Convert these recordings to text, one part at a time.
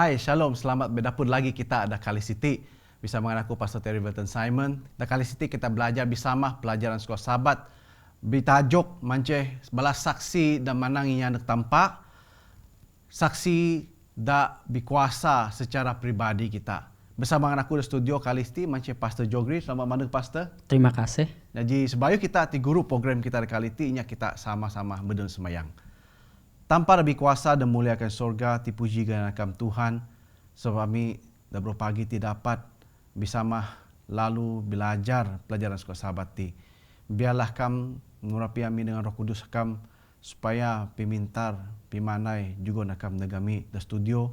Hai, Shalom, selamat berdapur lagi kita ada Kali City. Bersama dengan aku, Pastor Terry Burton Simon. Di Kali City kita belajar bersama pelajaran sekolah sahabat. Bertajuk manceh balas saksi dan mananginya nak tampak. Saksi dak berkuasa secara pribadi kita. Bersama dengan aku di studio Kali City, manceh Pastor Jogri. Selamat malam, Pastor. Terima kasih. Jadi sebaya kita ti guru program kita di Kali City, inya kita sama-sama berdun semayang. Tanpa lebih kuasa dan muliakan surga, dipuji akan Tuhan. Sebab kami dah berpagi tidak dapat bersama lalu belajar pelajaran sekolah sahabat ti. Biarlah kam mengurapi kami dengan Roh Kudus kam supaya pimintar, pimanai juga nakam negami di studio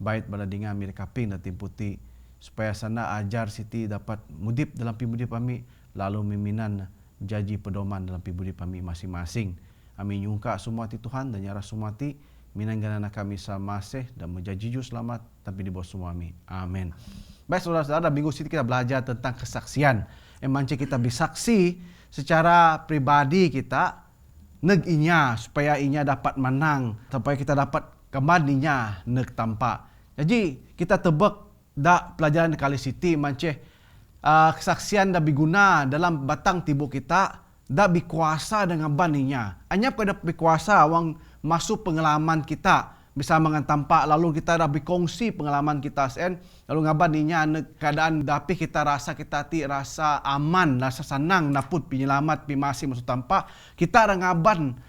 baik pada dengan kami rekaping dan timputi supaya sana ajar Siti dapat mudip dalam pimudip kami lalu miminan janji pedoman dalam pimudip kami masing-masing. Kami nyungka semua ti Tuhan dan nyarah semua ti minanggana kami sama masih dan menjanji jujur selamat tapi di bawah semua kami. Amin. Baik saudara-saudara, minggu ini kita belajar tentang kesaksian. Emangnya kita bersaksi secara pribadi kita neginya supaya inya dapat menang, supaya kita dapat kemaninya neg tampak. Jadi kita tebak dak pelajaran di Kali City manceh kesaksian dah berguna dalam batang tibu kita. Dah berkuasa dengan baninya. Anyap dah berkuasa awang masuk pengalaman kita bersama dengan tampak lalu kita dah berkongsi pengalaman kita sen lalu ngabaninya keadaan tapi kita rasa kita ti rasa aman, rasa senang naput penyelamat pi masih masuk tampak kita dah ngaban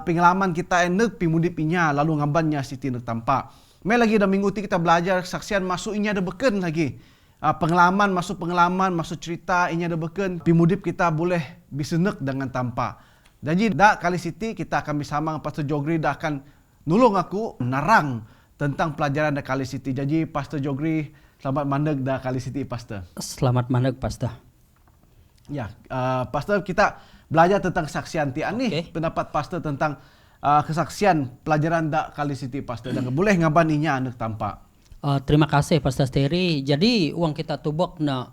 pengalaman kita enek pi mudipinya lalu ngabannya siti nek tampak. Mai lagi dah minggu ti kita belajar saksian masuk inya ada beken lagi. Pengalaman masuk cerita inya ada beken pimudip kita boleh bisenek dengan tanpa. Jadi dak Kali City kita akan bersama dengan Pastor Jogri dah akan nulung aku narang tentang pelajaran dak Kali City. Jadi Pastor Jogri selamat mandeg dak Kali City, Pastor. Selamat mandeg, Pastor. Ya, Pastor kita belajar tentang kesaksian ti nih pendapat Pastor tentang kesaksian pelajaran dak Kali City, Pastor. Dan boleh ngaban inya anak tampak. Terima kasih Pastor Terry. Jadi uang kita tubok na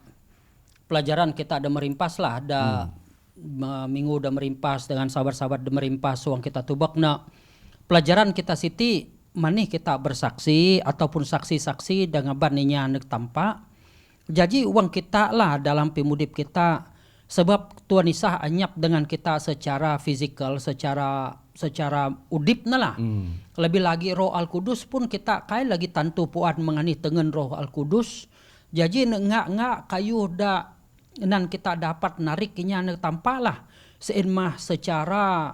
pelajaran kita ada merimpas lah, ada minggu ada merimpas dengan sahabat-sahabat ada merimpas uang kita tubok na pelajaran kita siti manih kita bersaksi ataupun saksi-saksi dengan baninya anak tampak. Jadi uang kita lah dalam pemudip kita sebab Tuhan Isa anyap dengan kita secara fisikal, secara udip lah. Lebih lagi Roh Al Kudus pun kita kai lagi tantu puan mengani tengen Roh Al Kudus. Jadi ngak kayu da nan kita dapat nariknya nek tampalah sein mah secara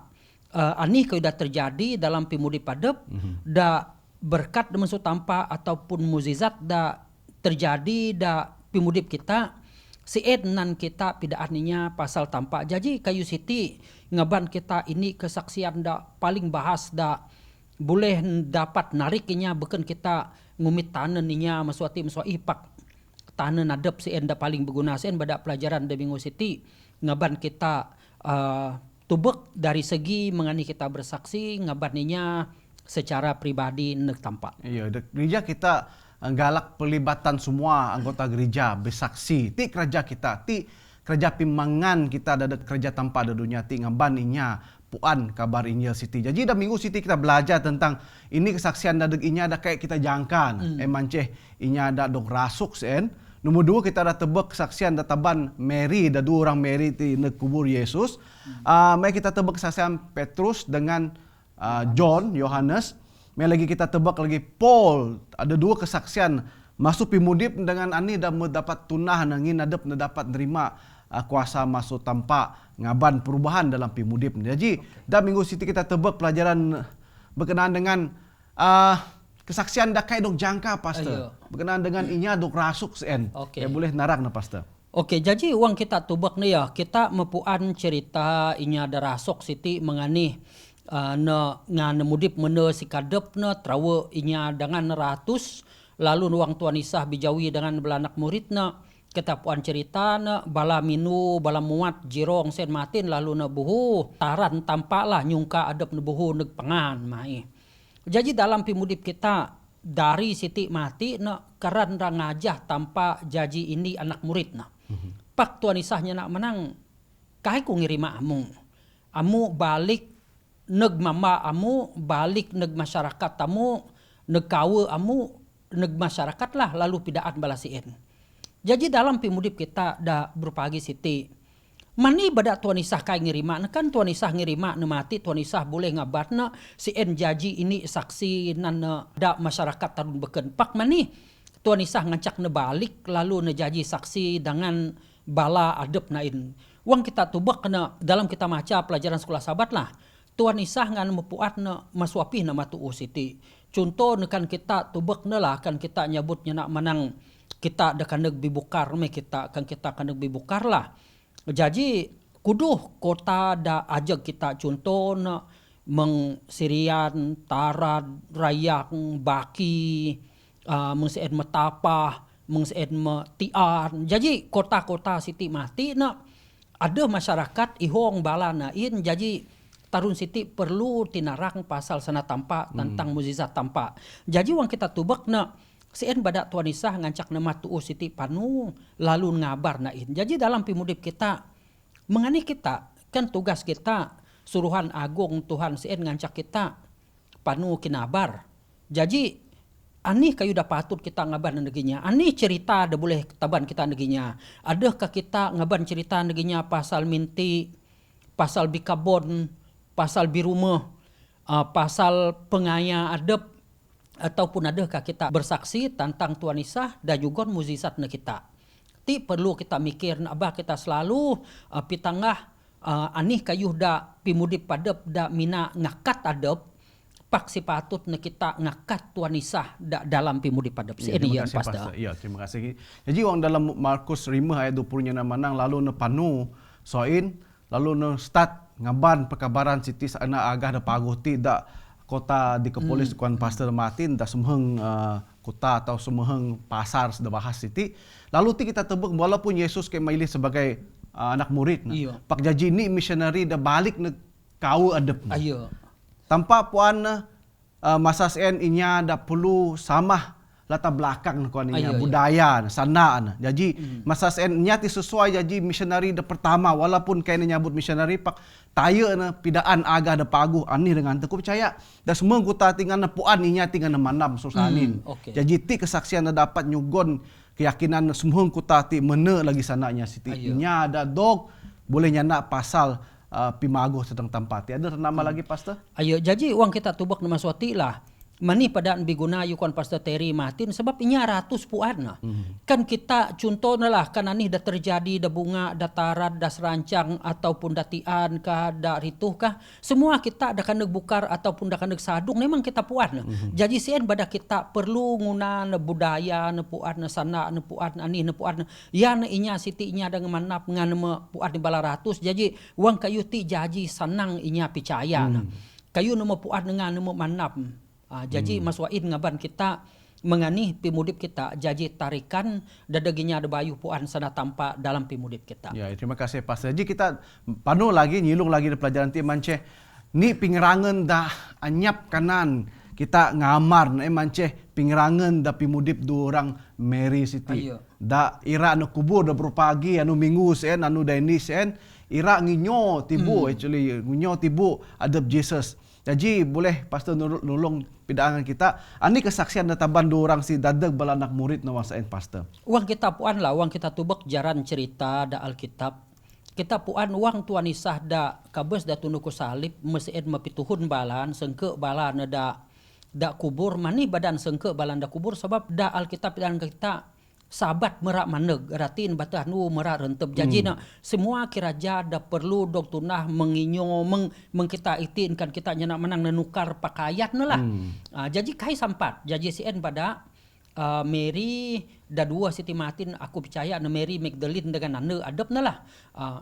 ani kau dah terjadi dalam pimudi padep da berkat da masuk tampa ataupun mukjizat da terjadi da pimudip kita sein nan kita pidaaninya pasal tampak. Jadi kayu siti ngaban kita ini kesaksian da paling bahas da boleh dapat nariknya beken kita ngumit tanen ninya maswati ipak tanen adep sein da paling berguna sein pada pelajaran da minggu siti ngaban kita tubek dari segi mengani kita bersaksi ngaban ninya secara pribadi nek tampak. Iya, gereja kita galak pelibatan semua anggota gereja bersaksi. Ti kerja kita, ti kerja pimangan kita ada kerja tanpa ada dunia ti ngaban inya puan kabar Injil City. Jadi dah minggu City kita belajar tentang ini kesaksian dadeg inya ada kayak kita jangkan. Manceh inya ada dok rasuk sen. Nomor 2 kita ada tebak kesaksian databan Mary, ada 2 orang Mary di kubur Yesus. Mari kita tebak kesaksian Petrus dengan John, Yohanes. Mari lagi kita tebak lagi Paul, ada 2 kesaksian masuk pimudip dengan ani dah mendapat tunah nangin adep dapat nerima kuasa masuk tanpa ngaban perubahan dalam pimudip. Jadi dah minggu Siti kita tebak pelajaran berkenaan dengan kesaksian dah kayak dok jangka, Pastor. Berkenaan dengan inya dok rasuk sen. Ya boleh narang na, Pastor. Jadi uang kita tubak nih ya, kita mepuan cerita inya ada rasuk Siti mengani na mudip mene si kadep na trawe inya dengan ratus lalu nuang Tuhan Isa bijawi dengan belanak murid na kita puan cerita na bala minu bala muat jirong sen matin lalu na buhu taran tampak lah nyungka adep na buhu neg pangan mai. Jadi dalam pimudip kita dari siti mati na karan ngajah tanpa jaji ini anak murid na. Pak Tuhan Isahnya nak menang kai ku ngirima amu balik neg mama amu balik neg masyarakat tamu neg kawe amu neg masyarakat lah lalu pidaan balasien. Jadi dalam pimudip kita da berpagi siti. Mani bada tuan isah kai ngirima kan tuan isah ngirima ne mati tuan isah boleh ngabatna si en jaji ini saksi nan da masyarakat tarun beken pak mani tuan isah ngancak ne balik lalu ne jaji saksi dengan bala adep nain. Wang kita tubak kena dalam kita maca pelajaran sekolah sahabat lah. Tuan isah ngan mepuat ne masuapih na matu siti. Contoh ne kan kita tubak ne lah kan kita nyebutnya nak menang kita da kaneg bibukar me kita kan kita kaneg bibukar lah. Jadi kuduh kota da ajak kita contoh na meng Sirian, Tarad, Rayak, Baki, meng Seed Metapah, meng Seed Tian. Jadi kota-kota siti mati na ada masyarakat ihong bala nain jadi tarun siti perlu tinarang pasal sana tampa tentang mukjizat tampa. Jadi wang kita tubak na sien bada tuan isah ngancak nama tu'u siti panu lalu ngabar nain. Jadi dalam pimudip kita mengani kita kan tugas kita suruhan agung Tuhan sien ngancak kita panu kinabar. Jadi ani kayu dah patut kita ngabar neginya. Ani cerita dah boleh taban kita neginya. Adakah kita ngabar cerita neginya pasal minti, pasal bikabon, pasal birumah, pasal pengaya adep, ataupun adakah kita bersaksi tentang Tuhan Isah dan juga mukjizat na kita. Ti perlu kita mikir abah kita selalu pitangah anih kayuh da pimudip padep da mina ngakat adep pak si patut na kita ngakat Tuhan Isah da dalam pimudip padep. Ini yang pasti. Ya, terima kasih. Jadi orang dalam Markus 5 ayat 20 nya manang lalu ne panu soin lalu ne start ngaban perkabaran siti sana agah da paguh ti da kota di Kepolis kuan Pastor Martin dah semheng kota atau semheng pasar sudah bahas siti. Lalu ti kita tebuk walaupun Yesus ke mailih sebagai anak murid na. Pak jaji ni missionary dah balik ne kau adep na. Tanpa puan masa sen inya dah perlu samah latar belakang kuan inya budaya sana na. Jadi masa sen nya ti sesuai jadi missionary dah pertama walaupun kain nyabut missionary pak taya na pidaan agah da paguh ani dengan teku percaya dah semua kuta tinggal na puan inya tinggal na manam susanin. Jadi ti kesaksian na dapat nyugon keyakinan na semua kuta ti mena lagi sananya siti inya ada dog boleh nyana pasal pimaguh sedang tampati. Ada nama lagi pastor? Jadi uang kita tubak nama suati lah. Mani padaan biguna yukon Pastor Terry Martin sebab inya ratus puan na. Kan kita contoh na lah kan anih dah terjadi dah bunga dah tarat dah serancang ataupun dah tian kah dah rituh kah semua kita dah kaneg bukar ataupun dah kaneg sadung memang kita puan na. Jadi sien pada kita perlu nguna na budaya na puan na sana na puan anih na puan ya na inya siti inya dah ngemanap ngan puan di bala ratus jadi uang kayu ti jaji sanang inya percaya na. Kayu nama puan dengan nama manap. Jadi Mas Waid ngaban kita mengani pimudip kita jadi tarikan dadaginya ada bayu puan sana tampak dalam pimudip kita. Ya, terima kasih Pastor. Jadi kita panu lagi nyilung lagi di pelajaran ti mance ni pingrangan dah anyap kanan kita ngamar mance pingrangan dah pimudip dua orang Mary City. Da ira anu kubur da berpagi anu minggu sen anu daini sen ira nginyo tibu actually nginyo tibu adab Jesus. Jadi boleh pastor nulung pidangan kita. Ani kesaksian databan dua orang si dadag bala anak murid na wasain pastor. Uang kita puan lah, uang kita tubak jaran cerita da Alkitab. Kita puan uang Tuhan Isah da kabes da tunu ku salib meseed mapituhun balan sengke balan da kubur mani badan sengke balan da kubur sebab da Alkitab dan kita sahabat merak maneg ratin batah nu merak rentep jadi nak semua kiraja dah perlu dok tunah menginyo kita itin kan kita nyenak menang nenukar pakaian lah. Jadi kai sampat jadi sien pada Mary da dua Siti Martin aku percaya na Mary Magdalene dengan ane adep lah.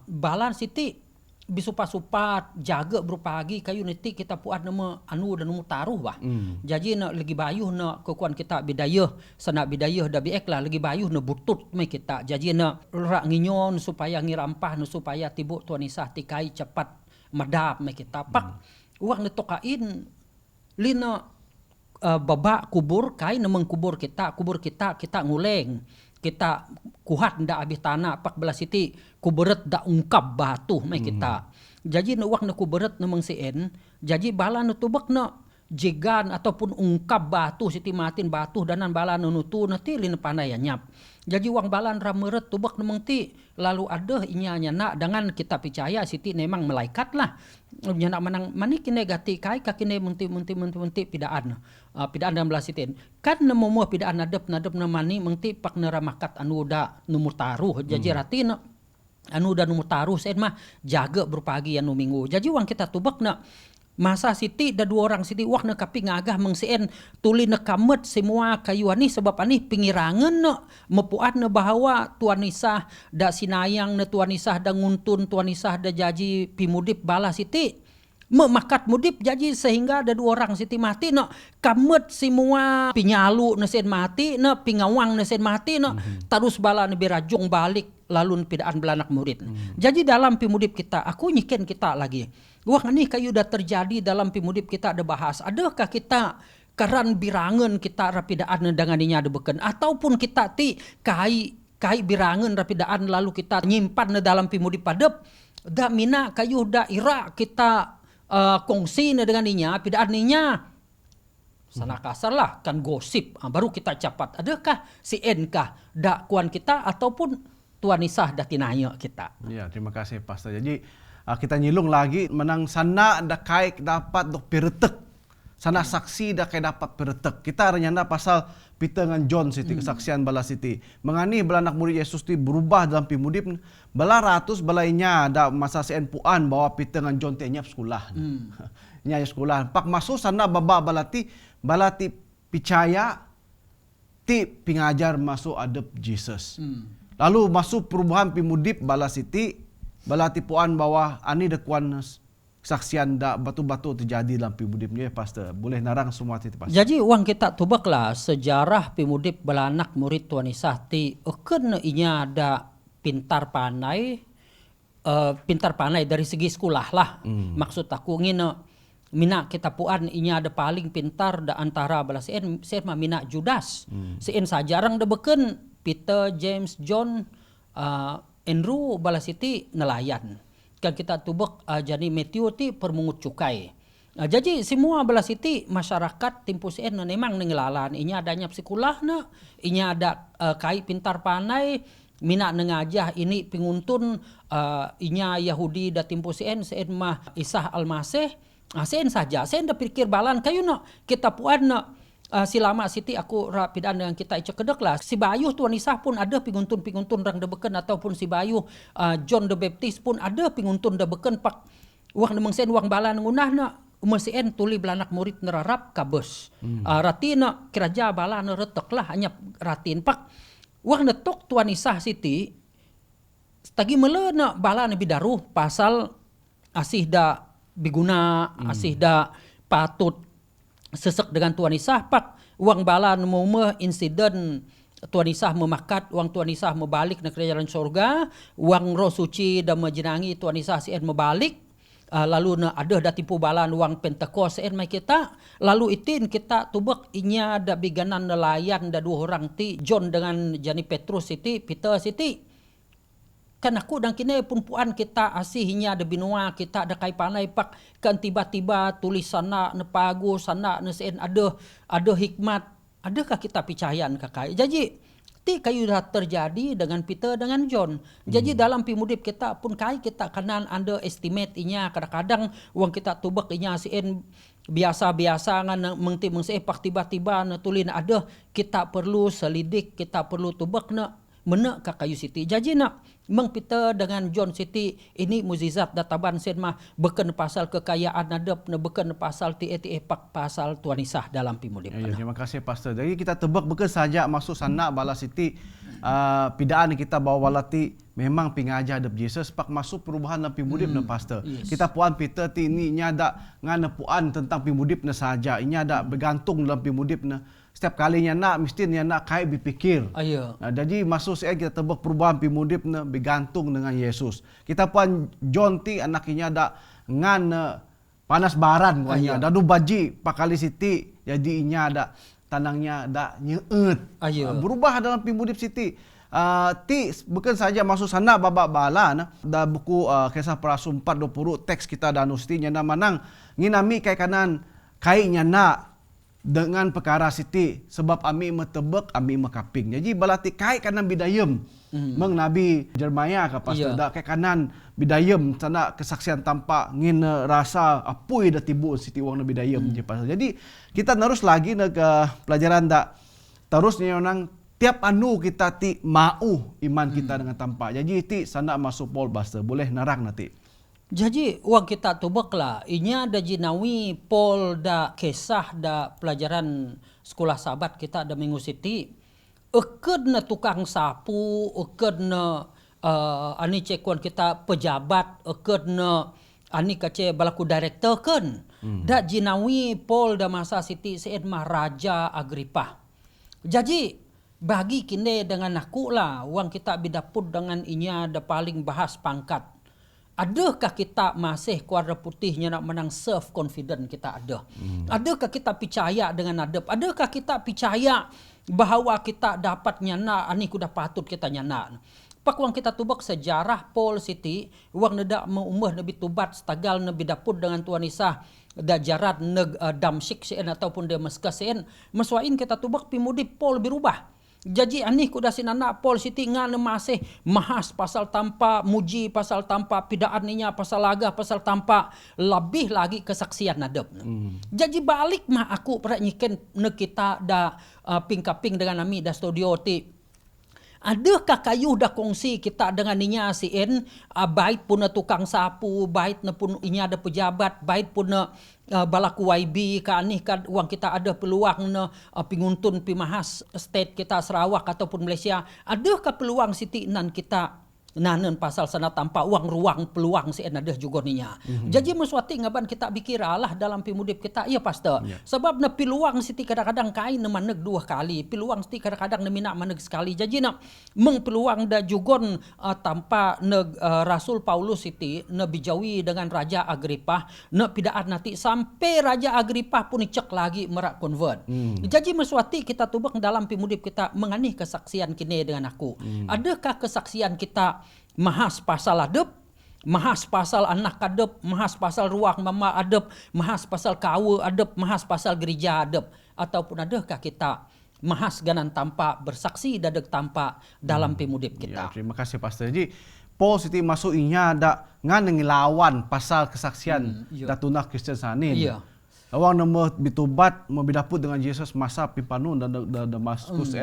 Balan Siti bisupa-supa jaga berpagi kayu nanti kita puat nama anu dan nama taruh bah. Jadi nak lagi bayuh nak kekuan kita bidayah sana bidayah dah biek lah lagi bayuh nak butut mai kita. Jadi nak rak nginyon supaya ngirampah supaya tibu Tuhan Isah tikai cepat madap mai kita. Pak uang netokain lina babak kubur kai nemeng kubur kita kita nguleng. Kita kuhat ndak habis tanah pak belah siti kuberet dak ungkap batu mai kita. Jadi nu wak na kuberet na mang sien, jadi bala nu tubak na jegan ataupun ungkap batu siti matin batu danan balan nutu nanti lin panai nyap. Jadi wang balan rameret tubak nemeng ti lalu ada inya nak dengan kita percaya siti memang malaikat lah. Nya nak manang manik negati kai kakine menti pidaan. Pidaan dalam belas sitin. Kan nemu pidaan nadep nemani menti pak neramakat anu da numur taruh. Jadi ratina anu da numur taruh sen mah jaga berpagi anu minggu. Jadi wang kita tubak na masa siti da 2 orang siti wak na kapi ngagah mengsien tuli na kamet semua kayu ani sebab ani pingirangan na mepuat na bahawa Tuan Isah da sinayang na Tuan Isah da nguntun Tuan Isah da jaji pimudip bala siti memakat mudip jadi sehingga ada 2 orang siti mati na kamet semua pinyalu na sen mati na pingawang na sen mati na terus bala na birajung balik lalu pidaan belanak murid. Jadi dalam pimudip kita aku nyiken kita lagi. Wah ini kayu dah terjadi dalam pimudip kita ada bahas. Adakah kita karan birangan kita rapidaan dengan inya ada beken ataupun kita ti kai birangan rapidaan lalu kita nyimpan dalam pimudip padep da mina kayu da ira kita kongsi dengan inya pidaan inya sana kasar lah kan gosip baru kita capat adakah si kah dakwaan kita ataupun Tuan Isah dah tinanya kita. Ya, terima kasih Pastor. Jadi kita nyilung lagi menang sana dah kai dapat dok piretek. Sana saksi dah kai dapat piretek. Kita renyana pasal Peter dengan John siti kesaksian bala siti. Mengani bala anak murid Yesus ti berubah dalam pimudip bala ratus balainya ada masa sen puan bahwa Peter dengan John ti nyap sekolah. Nyap sekolah. Pak masuk sana bala ti percaya ti pingajar masuk adep Jesus. Lalu masuk perubahan pimudip bala siti bala tipuan bawah ani dekuan kesaksian da batu-batu terjadi dalam pimudipnya ya Pastor. Boleh narang semua itu Pastor. Jadi uang kita tubaklah sejarah pimudip bala anak murid Tuan Isah ti eken inya ada pintar panai dari segi sekolah lah. Maksud aku ngina mina kita puan inya ada paling pintar da antara bala sen mah mina Judas. Sen sajarang da beken Peter, James, John, Andrew bala siti nelayan. Kan kita tubek jadi Matthew ti permungut cukai. Jadi semua bala siti masyarakat timpus en memang nengelalan. Inya adanya sekolah na, inya ada kai pintar panai, mina nengajah ini pinguntun inya Yahudi da timpus en mah Isah Al-Masih. Sen saja, sen da pikir balan kayu na kita puan na silama siti aku rapidan dengan kita icek kedek lah. Si Bayu Tuan Isah pun ada pinguntun rang debeken ataupun si Bayu John the Baptist pun ada pinguntun debeken pak wang nemeng sen wang balan ngunah na umesien tuli belanak murid nerarap kabes. Ratina kiraja balan neretek lah hanya ratin pak wang netok Tuan Isah siti tagi mele na balan bidaruh pasal asih da biguna asih da patut sesek dengan Tuan Isah pak uang balan mau insiden Tuan Isah memakat uang Tuan Isah membalik ke kerajaan surga uang roh suci dan menjenangi Tuan Isah sien membalik lalu ada dah tipu balan uang Pentecost sien mai kita lalu itin kita tubek inya ada biganan nelayan da 2 orang ti John dengan Jani Petrus siti Peter siti kan aku dan kini pun puan kita asihnya ada binua kita ada kai panai pak kan tiba-tiba tulis sana nepagu sana nesen ada hikmat adakah kita percayaan kakai jadi ti kayu dah terjadi dengan Peter dengan John jadi dalam pimudip kita pun kai kita kanan underestimate inya kadang-kadang uang kita tubek inya sen biasa-biasa ngan mengti pak tiba-tiba natulin ada kita perlu selidik kita perlu tubek na menek ka kayu siti jadi nak Mang Peter dengan John Siti ini muzizat databan sen mah beken pasal kekayaan adab na beken pasal pak pasal Tuan Isah dalam pimudip. Ya, terima kasih Pastor. Jadi kita tebak beken saja masuk sana bala Siti pidaan kita bawa walati memang pingaja adab Jesus pak masuk perubahan dalam pimudip na Pastor. Yes. Kita puan Peter ti ini nyada ngana puan tentang pimudip na saja. Ini ada bergantung dalam pimudip na setiap kalinya nak mesti nak kai berpikir. Ayo. Jadi masuk saya kita tebak perubahan pimudip na bergantung dengan Yesus. Kita pun John ti anaknya ada ngan panas baran wanya. Dadu baji pakali siti jadi inya ada tanangnya ada nyeut. Berubah dalam pimudip siti. Ti bukan saja masuk sana babak bala na da buku kisah para 4:20 teks kita danu siti nya manang nginami kai kanan kaitnya nak dengan perkara siti sebab ami metebek ami mekaping. Jadi balati kait kanan bidayem. Meng Nabi Jeremia ke pastor dak kait kanan bidayem sana kesaksian tampak ngin rasa apui dah tibu siti wang bidayem je pastor. Jadi kita terus lagi ke pelajaran dak terusnya orang tiap anu kita ti mau iman kita dengan tampak. Jadi ti sana masuk Paul pastor boleh narang nanti. Jadi wang kita tubak lah, inya ada jinawi Paul da kisah da pelajaran sekolah sahabat kita ada minggu siti. Eked na tukang sapu, eked na ani cekuan kita pejabat, eked na ani kace balaku director kan. Da jinawi Paul da masa siti seed mah Raja Agripa. Jadi bagi kini dengan aku lah, wang kita bidaput dengan inya da paling bahas pangkat. Adakah kita masih kuarda putihnya nak menang self confident kita ada? Adakah kita percaya dengan adab? Adakah kita percaya bahawa kita dapat nyana ani kuda patut kita nyana? Pak wang kita tubak sejarah Paul Siti, wang nedak umah nabi tubat stagal nabi daput dengan Tuan Isa da jarat neg Damsyik sen ataupun Damaskus sen, maswain kita tubak pimudi Paul berubah. Jadi anih kuda sinana Paul Siti ngana masih mahas pasal tanpa muji, pasal tanpa pidaan ninya, pasal laga, pasal tanpa lebih lagi kesaksian nadab. Jadi balik mah aku pernah nyiken ne kita da ping-kaping dengan nami da studio ti. Adakah kayu dah kongsi kita dengan ninya sien bait pun tukang sapu, bait na pun inya ada pejabat, bait pun balaku YB ka anih ka uang kita ada peluang na pinguntun pimahas state kita Sarawak ataupun Malaysia. Adakah peluang siti nan kita nanen pasal sana tanpa uang ruang peluang si ada juga ninya. Jadi mesuati ngaban kita pikir lah dalam pimudip kita iya pastor. Sebab na peluang siti kadang-kadang kain na maneg 2 kali, peluang siti kadang-kadang na mina maneg sekali. Jadi na meng peluang da jugon tanpa neg Rasul Paulus siti na bijawi dengan Raja Agripa na pidaan nanti sampai Raja Agripa pun cek lagi merak convert. Jadi mesuati kita tubak dalam pimudip kita menganih kesaksian kini dengan aku. Adakah kesaksian kita mahas pasal adab, mahas pasal anak adab, mahas pasal ruang mama adab, mahas pasal kawa adab, mahas pasal gereja adab, ataupun adakah kita mahas ganan tanpa bersaksi dadeg tanpa dalam pimudip kita. Ya, terima kasih pastor. Jadi Paul Siti masuk inya ada ngan ngelawan pasal kesaksian da tunah Kristen sanin. Iya. Awang nama bitubat mau bidaput dengan Yesus masa Pimpanun dan Damaskus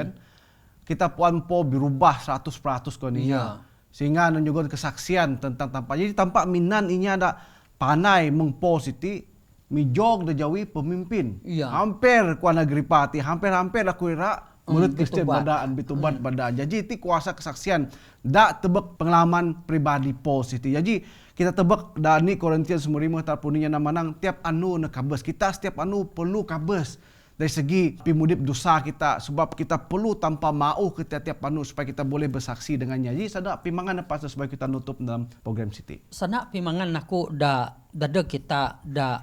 kita puan Paul berubah 100% koninya. Sehingga menunjukkan kesaksian tentang tanpa. Jadi tanpa minan ini ada panai mengpo Siti mijog da jawi pemimpin. Hampir kuan Agripa ti hampir-hampir aku ira mulut Kristen badaan bitubat badaan. Jadi ti kuasa kesaksian da tebek pengalaman pribadi Paul Siti. Jadi kita tebek da ni Korintian 5 tarpuninya namanang tiap anu na kabes. Kita setiap anu perlu kabes. Dari segi pimudip dosa kita sebab kita perlu tanpa mau kita tiap anu supaya kita boleh bersaksi dengannya. Jadi sada pimangan apa supaya kita nutup dalam program Siti. Sana pimangan aku da kita da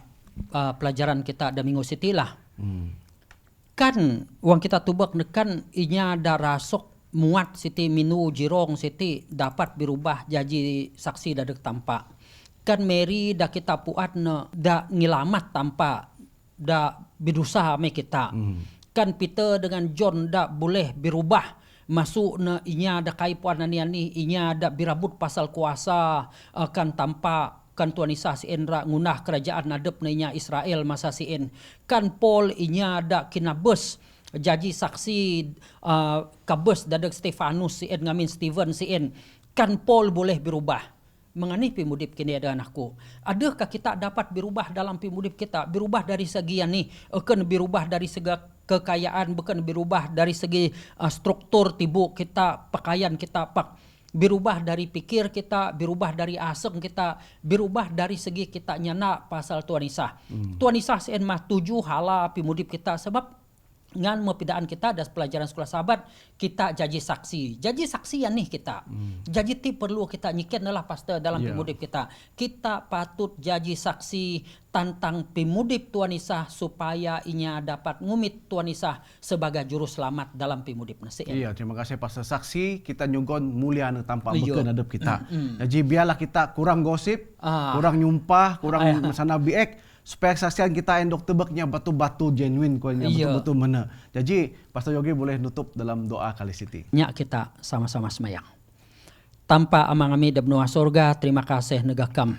pelajaran kita da minggu Siti lah. Kan uang kita tubak nekan inya da rasok muat Siti minu jirong Siti dapat berubah jadi saksi dadeg tanpa. Kan Mary da kita puat na da ngilamat tanpa da berusaha me kita. Kan Peter dengan John da boleh berubah masuk na inya da kaipuan ni inya da birabut pasal kuasa kan tanpa kan Tuan Isa sien ra ngunah kerajaan nadep na inya Israel masa sien. Kan Paul inya da kinabes jadi saksi kabes dadeg Stefanus sien ngamin Stephen sien. Kan Paul boleh berubah. Mengenai pimudip kini dengan aku. Adakah kita dapat berubah dalam pimudip kita? Berubah dari segi yang ni, akan berubah dari segi kekayaan, bukan berubah dari segi struktur tubuh kita, pakaian kita, berubah dari pikir kita, berubah dari aseng kita, berubah dari segi kita nyana pasal Tuan Isa. Tuan Isa sen mah 7 hala pimudip kita sebab ngan mepidaan kita dan pelajaran sekolah sahabat kita jadi saksi yang nih kita jadi ti perlu kita nyiken lah pastor dalam pimudip kita patut jadi saksi tentang pimudip Tuan Isa supaya inya dapat ngumit Tuan Isa sebagai juru selamat dalam pimudip nasi. Iya, terima kasih pastor. Saksi kita nyunggon mulia tanpa beken hadap kita. Jadi biarlah kita kurang gosip, kurang nyumpah, kurang sana biek supaya kesaksian kita yang dokter beknya batu-batu genuine konya Iya. betul-betul mana. Jadi Pastor Yogi boleh nutup dalam doa kali siti. Nya kita sama-sama semayang. Tanpa amang kami da benua surga, terima kasih negakam.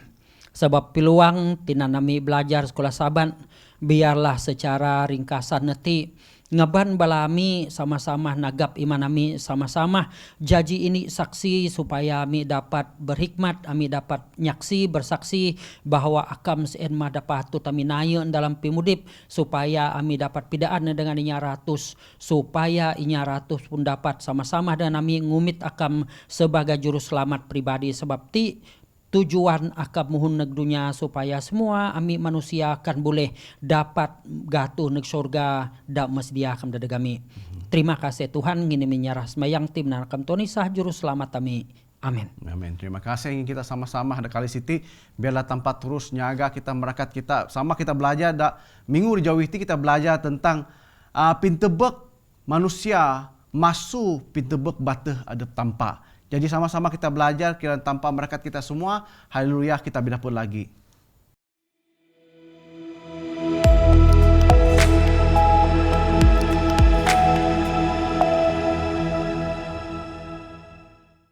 Sebab peluang tina nami belajar sekolah saban, biarlah secara ringkasan neti ngaban balami sama-sama nagap iman nami sama-sama jaji ini saksi supaya kami dapat berhikmat, kami dapat nyaksi bersaksi bahwa akam seen mah dapat tutaminayeun dalam pimudip supaya kami dapat pidaan dengan inya ratus supaya inya ratus pun dapat sama-sama dan kami ngumit akam sebagai juru selamat pribadi sebab ti tujuan akab muhun negdunya supaya semua ami manusia akan boleh dapat gatuh neg surga da mesdia akam dadagami. Terima kasih Tuhan ngini menyarah semayang tim nakam Tony sah juru selamat kami. Amin. Amin. Terima kasih ingin kita sama-sama ada kali siti biarlah tempat terus nyaga kita merakat kita sama kita belajar minggu di jauh itu kita belajar tentang pintebek manusia masuk pintebek bateh ada tampak. Jadi sama-sama kita belajar kira tanpa merakat kita semua. Haleluya kita bidapun lagi.